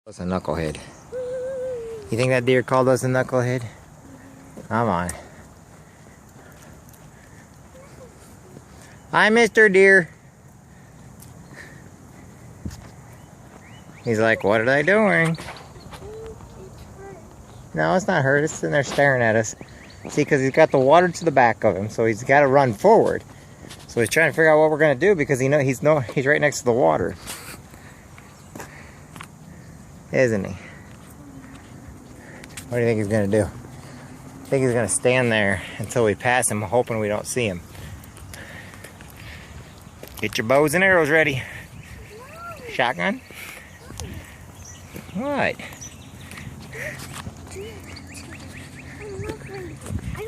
That's a knucklehead. You think that deer called us a knucklehead? Come on. Hi, Mr. Deer. He's like, what are they doing? No, it's not hurt. It's sitting there staring at us. See, because he's got the water to the back of him, so he's got to run forward. So he's trying to figure out what we're going to do because he's right next to the water. Isn't he? What do you think he's going to do? I think he's going to stand there until we pass him, hoping we don't see him. Get your bows and arrows ready. Shotgun? What?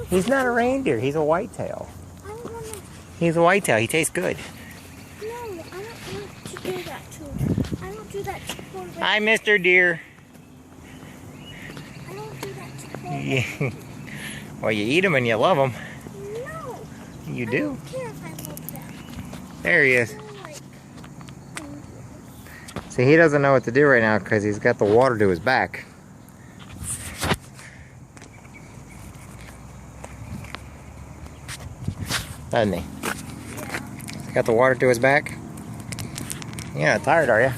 He's not a reindeer. He's a whitetail. He's a whitetail. He tastes good. No, I don't want to do that to him. I don't do that to him. Hi, Mr. Deer. I don't do that to him. Well, you eat them and you love them. No. You do. I don't care if I love them. There he is. See, he doesn't know what to do right now because he's got the water to his back. Doesn't he? Yeah. Got the water to his back? You're not tired, are you?